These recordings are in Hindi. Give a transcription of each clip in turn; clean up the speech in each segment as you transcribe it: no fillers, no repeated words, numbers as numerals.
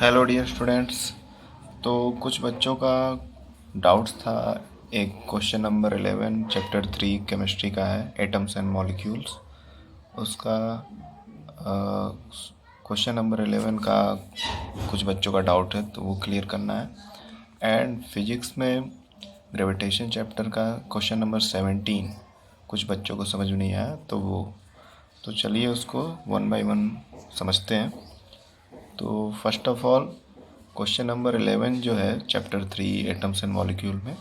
Hello dear students. तो कुछ बच्चों का डाउट्स था। एक क्वेश्चन नंबर 11 चैप्टर 3 केमिस्ट्री का है, एटम्स एंड मॉलिक्यूल्स। उसका क्वेश्चन नंबर 11 का कुछ बच्चों का डाउट है तो वो क्लियर करना है। एंड फिजिक्स में ग्रेविटेशन चैप्टर का क्वेश्चन नंबर 17 कुछ बच्चों को समझ में नहीं आया तो चलिए उसको वन बाय वन समझते हैं। तो first of all question number 11 जो है चैप्टर 3 एटम्स एंड मॉलिक्यूल में,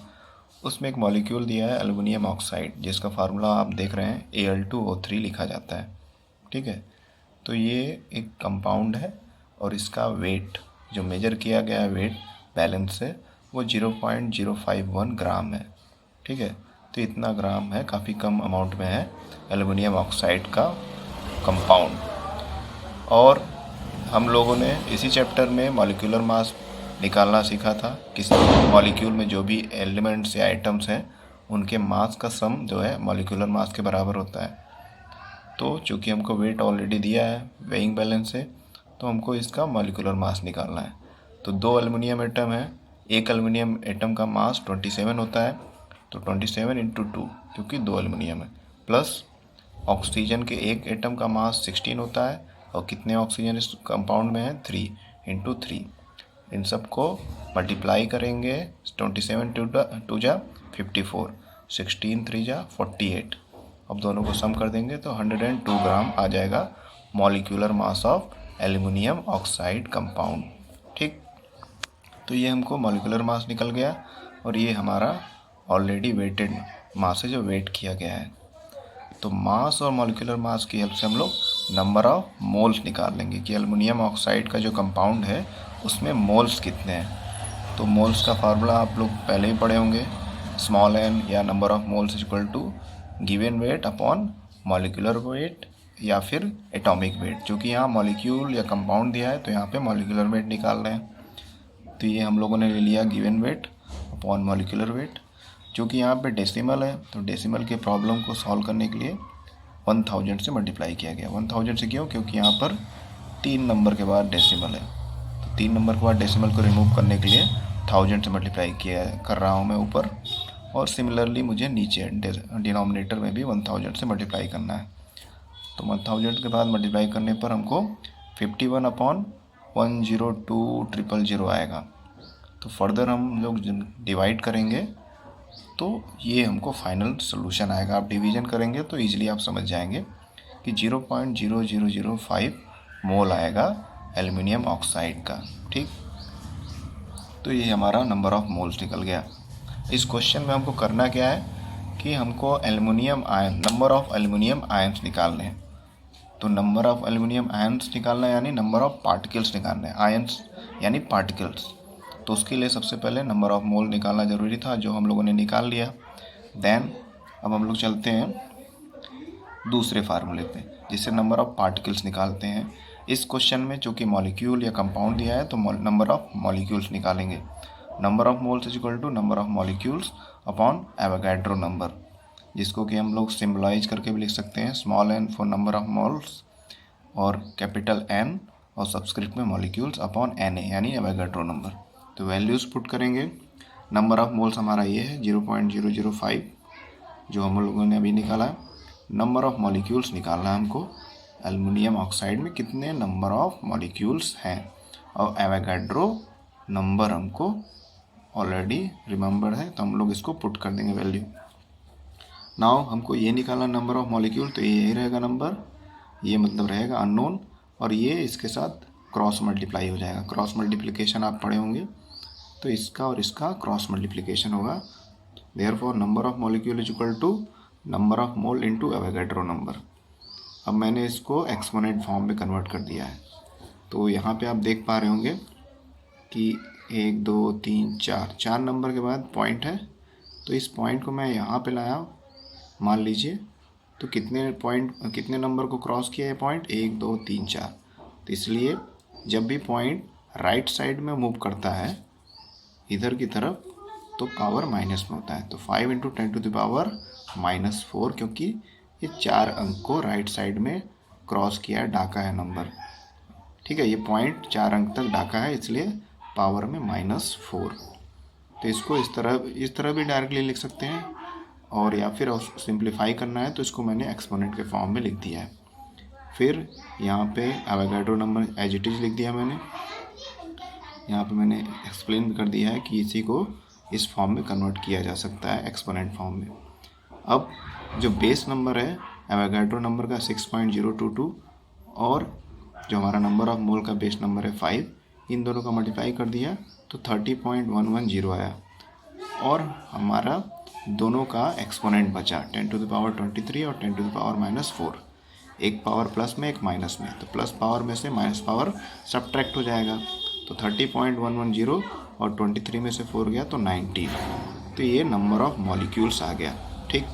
उसमें एक मॉलिक्यूल दिया है एल्युमिनियम ऑक्साइड, जिसका फार्मूला आप देख रहे हैं Al2O3 लिखा जाता है। ठीक है, तो ये एक कंपाउंड है और इसका वेट जो मेजर किया गया है, वेट बैलेंस से, वो 0.051 ग्राम है। ठीक है, तो इतना ग्राम है, काफ़ी कम अमाउंट में है एल्युमिनियम ऑक्साइड का कंपाउंड। और हम लोगों ने इसी चैप्टर में मॉलिक्यूलर मास निकालना सीखा था। किसी मॉलिक्यूल में जो भी एलिमेंट्स या आइटम्स हैं उनके मास का सम जो है मॉलिक्यूलर मास के बराबर होता है। तो चूँकि हमको वेट ऑलरेडी दिया है वेइंग बैलेंस से, तो हमको इसका मॉलिक्यूलर मास निकालना है। तो दो एल्युमिनियम एटम है, एक एल्युमिनियम एटम का मास 27 होता है, तो 27 इंटू 2, क्योंकि दो एल्युमिनियम है, प्लस ऑक्सीजन के एक एटम का मास 16 होता है, और कितने ऑक्सीजन इस कंपाउंड में है, 3 इंटू 3। इन सब को मल्टीप्लाई करेंगे, 27 टू जा 54, 16 3 जा 48। अब दोनों को सम कर देंगे तो 102 ग्राम आ जाएगा molecular mass of aluminium oxide compound. ठीक, तो ये हमको मॉलिक्यूलर मास निकल गया और ये हमारा ऑलरेडी वेटेड मास है जो वेट किया गया है। तो मास और मॉलिक्यूलर मास की हेल्प से हम लोग नंबर ऑफ मोल्स निकाल लेंगे कि एल्युमिनियम ऑक्साइड का जो कंपाउंड है उसमें मोल्स कितने हैं। तो मोल्स का फार्मूला आप लोग पहले ही पढ़े होंगे, स्मॉल एन या number of moles equal to given weight upon molecular weight या फिर एटॉमिक वेट। क्योंकि यहाँ मॉलिक्यूल या कंपाउंड दिया है तो यहाँ पे मॉलिक्यूलर वेट निकाल रहे हैं। तो ये हम लोगों ने ले लिया given weight upon molecular wait. चूँकि यहाँ पे डेसिमल है तो डेसिमल के प्रॉब्लम को सॉल्व करने के लिए 1000 से मल्टीप्लाई किया गया। 1000 से क्यों? क्योंकि यहाँ पर 3 नंबर के बाद डेसिमल है, तो 3 नंबर के बाद डेसिमल को रिमूव करने के लिए 1000 से मल्टीप्लाई कर रहा हूँ मैं ऊपर, और सिमिलरली मुझे नीचे डिनोमिनेटर में भी 1000 से मल्टीप्लाई करना है। तो 1000 के बाद मल्टीप्लाई करने पर हमको 51/102,000 आएगा। तो फर्दर हम लोग डिवाइड करेंगे तो ये हमको फाइनल सोल्यूशन आएगा। आप डिवीजन करेंगे तो ईजिली आप समझ जाएंगे कि 0.0005 मोल आएगा एल्युमिनियम ऑक्साइड का। ठीक, तो ये हमारा नंबर ऑफ मोल्स निकल गया। इस क्वेश्चन में हमको करना क्या है कि हमको aluminium ion, number of aluminium ions निकालने हैं। तो नंबर ऑफ एल्युमिनियम आयन्स निकालना है यानी नंबर ऑफ पार्टिकल्स निकालना है, आयन्स यानी पार्टिकल्स। तो उसके लिए सबसे पहले नंबर ऑफ मोल निकालना ज़रूरी था, जो हम लोगों ने निकाल लिया। देन अब हम लोग चलते हैं दूसरे फार्मूले पे, जिससे नंबर ऑफ पार्टिकल्स निकालते हैं। इस क्वेश्चन में चूँकि मॉलिक्यूल या कंपाउंड दिया है तो नंबर ऑफ मॉलिक्यूल्स निकालेंगे। Number of moles is equal to number of molecules upon Avogadro number, जिसको कि हम लोग सिम्बलाइज करके भी लिख सकते हैं, small n for number of moles और कैपिटल एन और सब्सक्रिप्ट में मॉलिक्यूल्स अपॉन Na यानी एवोगैड्रो नंबर। तो वैल्यूज़ पुट करेंगे। नंबर ऑफ मोल्स हमारा ये है 0.005 जो हम लोगों ने अभी निकाला है। नंबर ऑफ मॉलिक्यूल्स निकालना है हमको, एल्युमिनियम ऑक्साइड में कितने नंबर ऑफ मॉलिक्यूल्स हैं, और एवोगैड्रो नंबर हमको ऑलरेडी रिमेंबर है तो हम लोग इसको पुट कर देंगे वैल्यू। नाउ हमको ये निकालना नंबर ऑफ मॉलिक्यूल, तो ये यही रहेगा नंबर, ये मतलब रहेगा अननोन, और ये इसके साथ क्रॉस मल्टीप्लाई हो जाएगा। क्रॉस मल्टीप्लिकेशन आप पढ़े होंगे, तो इसका और इसका क्रॉस मल्टीप्लिकेशन होगा। Therefore number of molecule is equal to number of mole into Avogadro number. अब मैंने इसको एक्सपोनेंट फॉर्म में कन्वर्ट कर दिया है। तो यहाँ पे आप देख पा रहे होंगे कि 1 2 3 4 नंबर के बाद पॉइंट है, तो इस पॉइंट को मैं यहाँ पे लाया, मान लीजिए। तो कितने नंबर को क्रॉस किया है पॉइंट, 1 2 3 4। तो इसलिए जब भी पॉइंट राइट साइड में मूव करता है इधर की तरफ तो पावर माइनस में होता है। तो 5 × 10⁻⁻⁴, क्योंकि ये 4 अंक को राइट साइड में क्रॉस किया है, डाका है नंबर। ठीक है, ये पॉइंट 4 अंक तक डाका है, इसलिए पावर में -4। तो इसको इस तरह भी डायरेक्टली लिख सकते हैं, और या फिर सिंप्लीफाई करना है तो इसको मैंने एक्सपोनेंट के फॉर्म में लिख दिया है। फिर यहाँ पे Avogadro number as it is लिख दिया मैंने। यहाँ पे मैंने एक्सप्लेन भी कर दिया है कि इसी को इस फॉर्म में कन्वर्ट किया जा सकता है एक्सपोनेंट फॉर्म में। अब जो बेस नंबर है एवोगाड्रो नंबर का 6.022 और जो हमारा नंबर ऑफ मोल का बेस नंबर है 5, इन दोनों का मल्टीप्लाई कर दिया तो 30.110 आया, और हमारा दोनों का एक्सपोनेंट बचा 10⁻23 और 10⁻⁻4, एक पावर प्लस में एक माइनस में, तो प्लस पावर में से माइनस पावर सब्ट्रैक्ट हो जाएगा, तो 30.110 और 23 में से 4 गया तो 19, तो ये नंबर ऑफ मॉलिक्यूल्स आ गया। ठीक,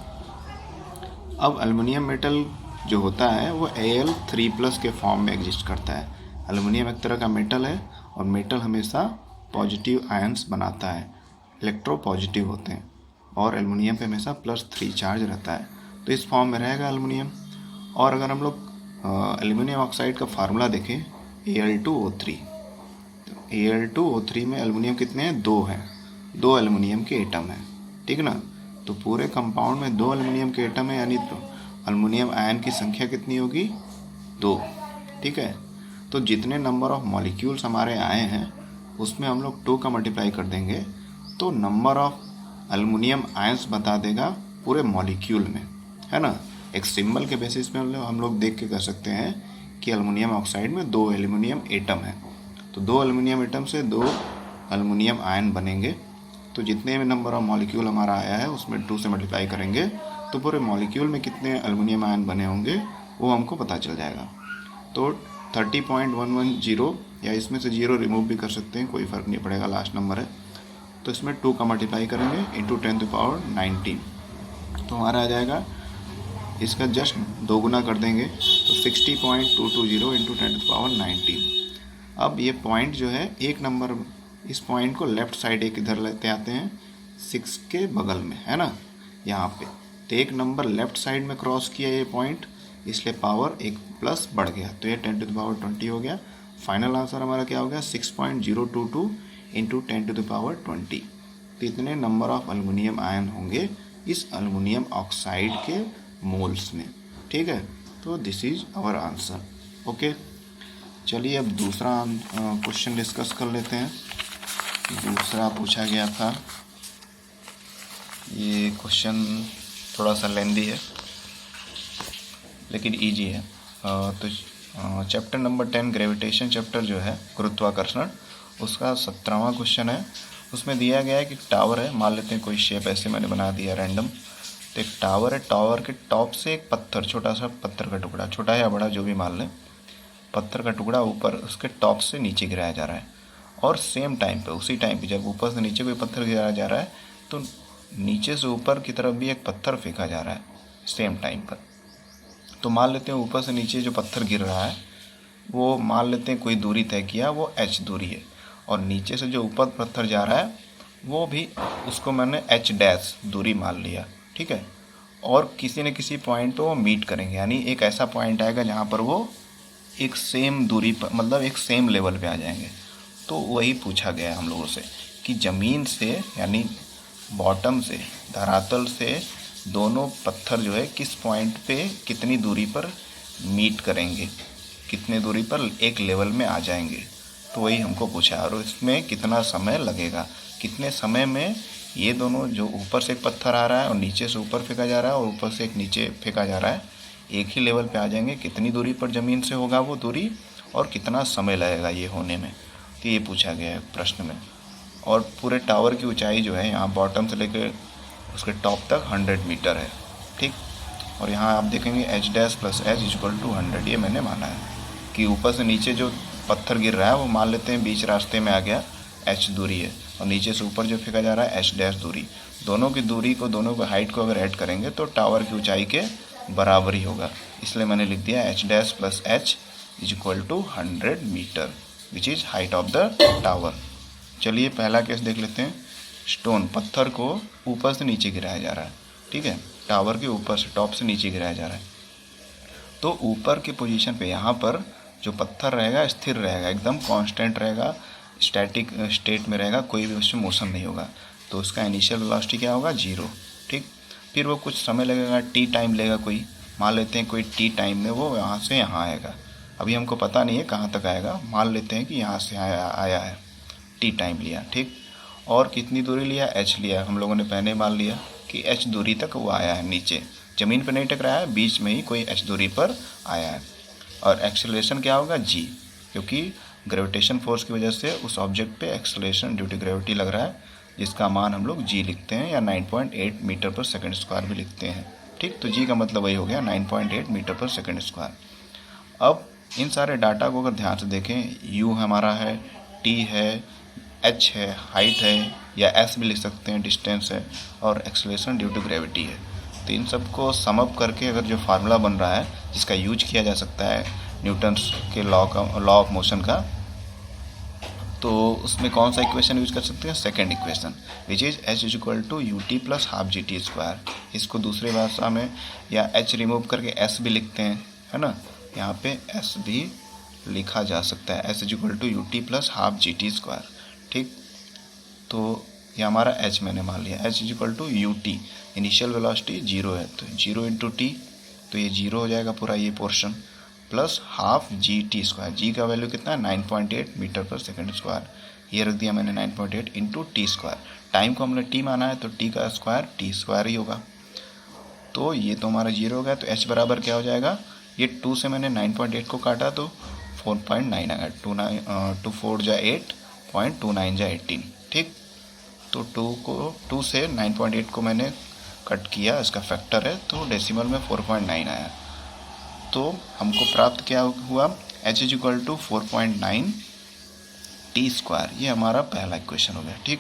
अब एल्युमिनियम मेटल जो होता है वो Al3+ के फॉर्म में एग्जिस्ट करता है। एल्युमिनियम एक तरह का मेटल है, और मेटल हमेशा पॉजिटिव आयंस बनाता है, इलेक्ट्रो पॉजिटिव होते हैं, और एल्युमिनियम पे हमेशा +3 चार्ज रहता है, तो इस फॉर्म में रहेगा एल्युमिनियम। और अगर हम लोग एल्युमिनियम ऑक्साइड का फार्मूला देखें Al2O3, तो Al2O3 में एल्युमिनियम कितने हैं? 2 हैं, 2 एल्युमिनियम के एटम हैं, ठीक ना। तो पूरे कंपाउंड में 2 एल्युमिनियम के एटम है, यानी तो एल्युमिनियम आयन की संख्या कितनी होगी? 2, ठीक है। तो जितने नंबर ऑफ मॉलिक्यूल्स हमारे आए हैं उसमें हम लोग 2 का मल्टीप्लाई कर देंगे तो नंबर ऑफ एल्युमिनियम आयंस बता देगा पूरे मॉलिक्यूल में, है ना। एक सिंबल के बेसिस पे हम लोग देख के कर सकते हैं कि एल्युमिनियम ऑक्साइड में 2 एल्युमिनियम एटम है, तो 2 एल्युमिनियम एटम से 2 एल्युमिनियम आयन बनेंगे, तो जितने भी नंबर ऑफ मॉलिक्यूल हमारा आया है उसमें 2 से मल्टीप्लाई करेंगे तो पूरे मॉलिक्यूल में कितने एल्युमिनियम आयन बने होंगे वो हमको पता चल जाएगा। तो 30.110, या इसमें से 0 रिमूव भी कर सकते हैं, कोई फ़र्क नहीं पड़ेगा, लास्ट नंबर है, तो इसमें 2 का मल्टीप्लाई करेंगे इंटू 10⁻19, तो हमारा आ जाएगा, इसका जस्ट 2 गुना कर देंगे तो 60.220 इंटू 10⁻19। अब ये पॉइंट जो है एक नंबर, इस पॉइंट को लेफ़्ट साइड एक इधर लेते आते हैं 6 के बगल में, है ना, यहाँ पे, तो एक नंबर लेफ़्ट साइड में क्रॉस किया ये पॉइंट, इसलिए पावर एक प्लस बढ़ गया, तो ये 10⁻20 हो गया। फाइनल आंसर हमारा क्या हो गया? 6.022 इंटू 10⁻20। तो इतने नंबर ऑफ एल्युमिनियम आयन होंगे इस एल्युमिनियम ऑक्साइड के मोल्स में, ठीक है। तो this is our answer. Okay, चलिए अब दूसरा क्वेश्चन डिस्कस कर लेते हैं। दूसरा पूछा गया था, ये क्वेश्चन थोड़ा सा लेंदी है लेकिन इजी है। तो चैप्टर नंबर 10 ग्रेविटेशन चैप्टर जो है, गुरुत्वाकर्षण, उसका 17वां क्वेश्चन है। उसमें दिया गया है कि टावर है, मान लेते हैं कोई शेप ऐसे मैंने बना दिया रैंडम, तो एक टावर है, टावर के टॉप से एक पत्थर, छोटा सा पत्थर का टुकड़ा, छोटा या बड़ा जो भी मान लें, पत्थर का टुकड़ा ऊपर उसके टॉप से नीचे गिराया जा रहा है, और सेम टाइम पे, उसी टाइम पे जब ऊपर से नीचे कोई पत्थर गिराया जा रहा है तो नीचे से ऊपर की तरफ भी एक पत्थर फेंका जा रहा है सेम टाइम पर। तो मान लेते हैं ऊपर से नीचे जो पत्थर गिर रहा है वो मान लेते हैं कोई दूरी तय किया, वो h दूरी है, और नीचे से जो ऊपर पत्थर जा रहा है वो भी, उसको मैंने h' दूरी मान लिया, ठीक है। और किसी न किसी पॉइंट पे वो मीट करेंगे, यानी एक ऐसा पॉइंट आएगा जहाँ पर वो एक सेम दूरी पर, मतलब एक सेम लेवल पे आ जाएंगे। तो वही पूछा गया है हम लोगों से कि ज़मीन से, यानी बॉटम से, धरातल से दोनों पत्थर जो है किस पॉइंट पे कितनी दूरी पर मीट करेंगे, कितने दूरी पर एक लेवल में आ जाएंगे, तो वही हमको पूछा। और इसमें कितना समय लगेगा, कितने समय में ये दोनों, जो ऊपर से एक पत्थर आ रहा है और नीचे से ऊपर फेंका जा रहा है और ऊपर से एक नीचे फेंका जा रहा है, एक ही लेवल पे आ जाएंगे, कितनी दूरी पर ज़मीन से होगा वो दूरी, और कितना समय लगेगा ये होने में, तो ये पूछा गया है प्रश्न में। और पूरे टावर की ऊंचाई जो है यहाँ बॉटम से लेकर उसके टॉप तक 100 मीटर है, ठीक। और यहाँ आप देखेंगे h' + h = 100, ये मैंने माना है कि ऊपर से नीचे जो पत्थर गिर रहा है वो मान लेते हैं बीच रास्ते में आ गया, h दूरी है, और नीचे से ऊपर जो फेंका जा रहा है h' दूरी, दोनों की दूरी को, दोनों की हाइट को अगर ऐड करेंगे तो टावर की ऊंचाई के बराबर ही होगा, इसलिए मैंने लिख दिया h' + h = 100 metre, which is height of the tower. चलिए पहला केस देख लेते हैं। स्टोन, पत्थर को ऊपर से नीचे गिराया जा रहा है, ठीक है, टावर के ऊपर से, टॉप से नीचे गिराया जा रहा है। तो ऊपर के पोजीशन पे यहाँ पर जो पत्थर रहेगा स्थिर रहेगा, एकदम कांस्टेंट रहेगा, स्टैटिक स्टेट में रहेगा, कोई भी उसमें मोशन नहीं होगा। तो उसका इनिशियल वेलोसिटी क्या होगा, 0। ठीक, फिर वो कुछ समय लगेगा, टी टाइम लेगा कोई, मान लेते हैं कोई टी टाइम में वो यहाँ से यहाँ आएगा। अभी हमको पता नहीं है कहाँ तक आएगा, मान लेते हैं कि यहाँ से आया है, टी टाइम लिया। ठीक, और कितनी दूरी लिया, एच लिया। हम लोगों ने पहले मान लिया कि एच दूरी तक वो आया है, नीचे ज़मीन पर नहीं टकराया है, बीच में ही कोई एच दूरी पर आया है। और एक्सेलरेशन क्या होगा, जी, क्योंकि ग्रेविटेशन फोर्स की वजह से उस ऑब्जेक्ट पे एक्सेलरेशन ड्यू टू ग्रेविटी लग रहा है, जिसका मान हम लोग जी लिखते हैं या 9.8 मीटर पर सेकंड स्क्वायर भी लिखते हैं। ठीक, तो जी का मतलब वही हो गया 9.8 मीटर पर सेकंड स्क्वायर। अब इन सारे डाटा को अगर ध्यान से देखें, यू हमारा है, टी है, एच है, हाइट है, या एस भी लिख सकते हैं, डिस्टेंस है, और एक्सेलरेशन ड्यू टू ग्रेविटी है। तो इन सबको सम अप करके अगर जो फार्मूला बन रहा है, जिसका यूज किया जा सकता है न्यूटन्स के लॉ ऑफ मोशन का, तो उसमें कौन सा इक्वेशन यूज कर सकते हैं, second equation, which is h is equal to u t plus half g t square. इसको दूसरी भाषा में या एच रिमूव करके एस भी लिखते हैं, है ना, यहाँ पे एस भी लिखा जा सकता है, s is equal to u t plus half g t square. ठीक, तो ये हमारा एच मैंने मान लिया, h is equal to u t, initial velocity 0 है, तो 0 इंटू टी, तो ये 0 हो जाएगा पूरा ये portion, plus half g t square. G का वैल्यू कितना है, 9.8 मीटर पर सेकंड स्क्वायर, ये रख दिया मैंने 9.8 इंटू टी स्क्वायर। टाइम को हमने टी माना है, तो टी का स्क्वायर टी स्क्वायर ही होगा। तो ये तो हमारा 0 हो गया, तो एच बराबर क्या हो जाएगा, ये 2 से मैंने 9.8 को काटा तो 4.9 आएगा, 2 4 जा 8, 0.29 जा 18। ठीक, तो 2 से 9.8 को मैंने कट किया, इसका फैक्टर है, तो डेसिमल में 4.9 आया। तो हमको प्राप्त क्या हुआ, h is equal to 4.9 t square, ये हमारा पहला इक्वेशन हो गया। ठीक,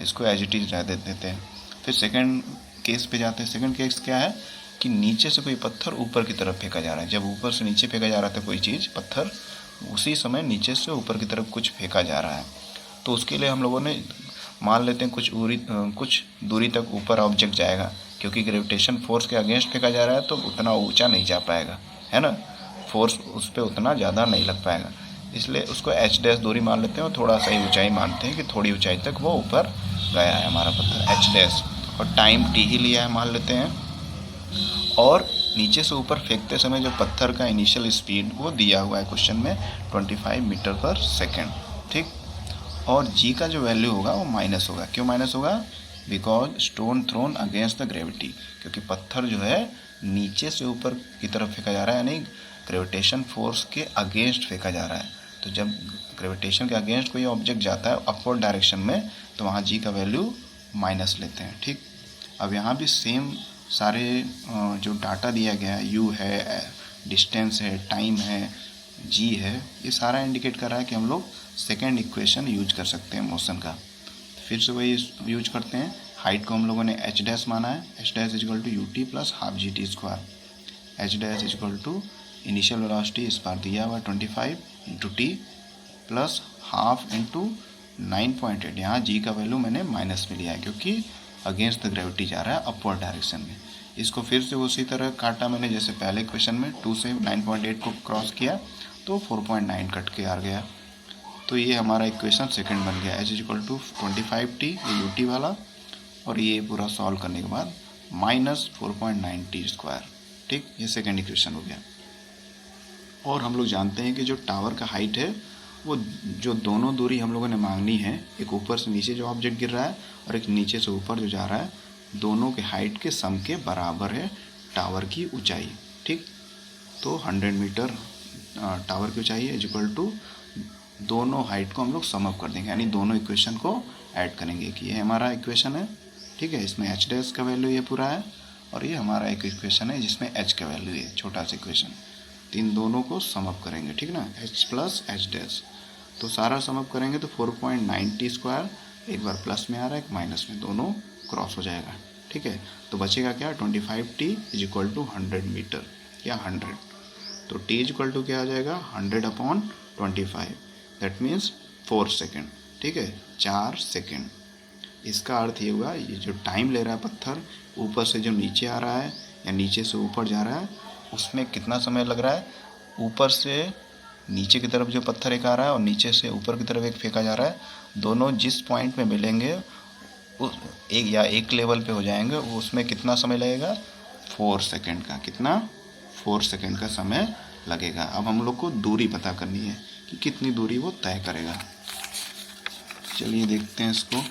इसको एज इट इज रह देते हैं। फिर सेकंड केस पे जाते हैं। सेकंड केस क्या है कि नीचे से कोई पत्थर ऊपर की तरफ फेंका जा रहा है। जब ऊपर से नीचे फेंका जा रहा था कोई चीज़, पत्थर, उसी समय नीचे से ऊपर की तरफ कुछ फेंका जा रहा है। तो उसके लिए हम लोगों ने मान लेते हैं कुछ दूरी तक ऊपर ऑब्जेक्ट जाएगा, क्योंकि ग्रेविटेशन फोर्स के अगेंस्ट फेंका जा रहा है, तो उतना ऊंचा नहीं जा पाएगा, है ना, फोर्स उस पर उतना ज़्यादा नहीं लग पाएगा, इसलिए उसको एच डैश दूरी मान लेते हैं और थोड़ा सा ही ऊंचाई मानते हैं कि थोड़ी ऊंचाई तक वो ऊपर गया है हमारा पत्थर, एच डैश, और टाइम टी ही लिया है मान लेते हैं। और नीचे से ऊपर फेंकते समय जो पत्थर का इनिशियल स्पीड वो दिया हुआ है क्वेश्चन में 25 मीटर पर सेकेंड। ठीक, और जी का जो वैल्यू होगा वो माइनस होगा। क्यों माइनस होगा, because stone thrown against the gravity, क्योंकि पत्थर जो है नीचे से ऊपर की तरफ फेंका जा रहा है, यानी ग्रेविटेशन फोर्स के अगेंस्ट फेंका जा रहा है। तो जब ग्रेविटेशन के अगेंस्ट कोई ऑब्जेक्ट जाता है अपवर्ड डायरेक्शन में, तो वहाँ जी का वैल्यू माइनस लेते हैं। ठीक, अब यहाँ भी सेम सारे जो डाटा दिया गया है, यू है, डिस्टेंस है, टाइम है, जी है, ये सारा इंडिकेट कर रहा है कि हम लोग सेकेंड इक्वेशन यूज कर सकते हैं मोशन का। फिर से वही यूज करते हैं। हाइट को हम लोगों ने एच डैश माना है, h dash is equal to u t plus half g t square. H dash is equal to initial velocity इस बार दिया हुआ 25 into t plus half into 9.8। यहाँ जी का वैल्यू मैंने माइनस में लिया है, क्योंकि अगेंस्ट द ग्रेविटी जा रहा है अपवर्ड डायरेक्शन में। इसको फिर से उसी तरह काटा मैंने जैसे पहले क्वेश्चन में, 2 से 9.8 को क्रॉस किया तो 4.9 कट के आ गया। तो ये हमारा इक्वेशन सेकंड बन गया, h is equal to 25 t, ये यू टी वाला, और ये पूरा सॉल्व करने के बाद माइनस 4.9 टी स्क्वायर। ठीक, ये सेकंड इक्वेशन हो गया। और हम लोग जानते हैं कि जो टावर का हाइट है, वो जो दोनों दूरी हम लोगों ने मांगनी है, एक ऊपर से नीचे जो ऑब्जेक्ट गिर रहा है और एक नीचे से ऊपर जो जा रहा है, दोनों के हाइट के सम के बराबर है टावर की ऊंचाई। ठीक, तो 100 मीटर टावर की ऊंचाई है इज इक्वल टू, दोनों हाइट को हम लोग सम अप कर देंगे, यानी दोनों इक्वेशन को ऐड करेंगे कि ये हमारा इक्वेशन है। ठीक है, इसमें एच डैश का वैल्यू ये पूरा है, और ये हमारा एक इक्वेशन है जिसमें एच का वैल्यू है, छोटा सा इक्वेशन। तो इन दोनों को सम अप करेंगे, ठीक ना, एच प्लस एच डैश। तो सारा सम अप करेंगे तो 4.9 टी स्क्वायर, एक बार प्लस में आ रहा है एक माइनस में, दोनों क्रॉस हो जाएगा। ठीक है, तो बचेगा क्या, 25 t is equal to 100 metre या 100। तो टी इज इक्वल टू क्या आ जाएगा, 100/25, दैट मीन्स 4 सेकेंड। ठीक है, 4 सेकेंड। इसका अर्थ ये हुआ, ये जो टाइम ले रहा है पत्थर ऊपर से जो नीचे आ रहा है या नीचे से ऊपर जा रहा है, उसमें कितना समय लग रहा है, ऊपर से नीचे की तरफ जो पत्थर एक आ रहा है और नीचे से ऊपर की तरफ एक फेंका जा रहा है, दोनों जिस पॉइंट में मिलेंगे उस एक लेवल पे हो जाएंगे, उसमें कितना समय लगेगा? 4 सेकेंड का। कितना? 4 सेकेंड का समय लगेगा। अब हम लोग को दूरी पता करनी है कि कितनी दूरी वो तय करेगा। चलिए देखते हैं इसको।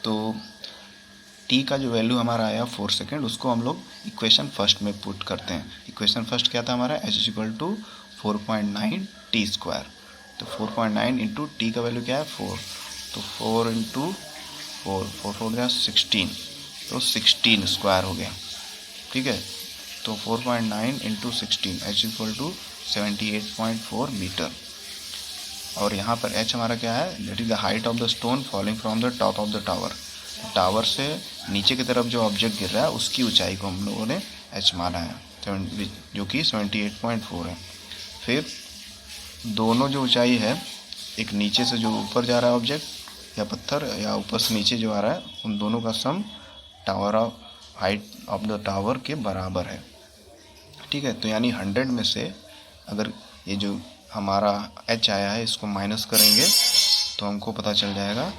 तो टी का जो वैल्यू हमारा आया 4 सेकेंड, उसको हम लोग इक्वेशन फर्स्ट में पुट करते हैं। इक्वेशन फर्स्ट क्या था हमारा? h = 4.9 t square. तो 4.9 इंटू टी का वैल्यू क्या है? 4। तो 4 इंटू 4 हो गया 16, तो 16 स्क्वायर हो गया। ठीक है, तो 4.9 इंटू 16 h = 78.4 मीटर। और यहाँ पर h हमारा क्या है? That is the height of the stone falling from the top of the tower. Tower से नीचे की तरफ जो ऑब्जेक्ट गिर रहा है उसकी ऊंचाई को हम लोगों ने h माना है, जो कि 78.4 है। फिर दोनों जो ऊंचाई है, एक नीचे से जो ऊपर जा रहा है ऑब्जेक्ट या पत्थर, या ऊपर से नीचे जो आ रहा है, उन दोनों का sum tower of height of the tower के बराबर है। ठीक है, तो यानी 100 में से अगर ये जो हमारा h आया है इसको माइनस करेंगे तो हमको पता चल जाएगा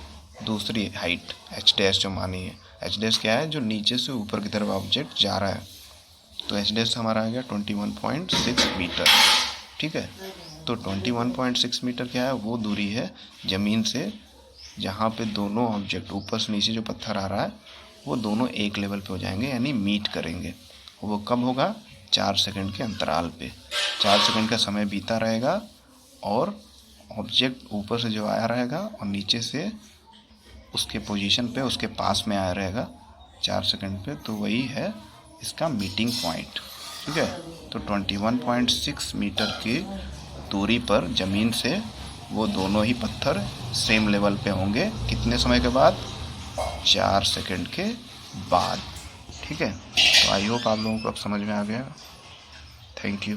दूसरी हाइट h डैश जो मानी है। h डैश क्या है? जो नीचे से ऊपर की तरफ ऑब्जेक्ट जा रहा है। तो h डैश हमारा आ गया 21.6 मीटर। ठीक है, तो 21.6 मीटर क्या है? वो दूरी है ज़मीन से जहाँ पे दोनों ऑब्जेक्ट ऊपर से नीचे जो पत्थर आ रहा है वो दोनों एक लेवल पे हो जाएंगे, यानी मीट करेंगे। वो कब होगा? 4 सेकंड के अंतराल पे। 4 सेकंड का समय बीता रहेगा और ऑब्जेक्ट ऊपर से जो आया रहेगा और नीचे से उसके पोजीशन पे उसके पास में आया रहेगा 4 सेकंड पे, तो वही है इसका मीटिंग पॉइंट। ठीक है, तो 21.6 मीटर की दूरी पर ज़मीन से वो दोनों ही पत्थर सेम लेवल पे होंगे। कितने समय के बाद? 4 सेकंड के बाद। ठीक है, तो आई होप आप लोगों को अब समझ में आ गया। Thank you.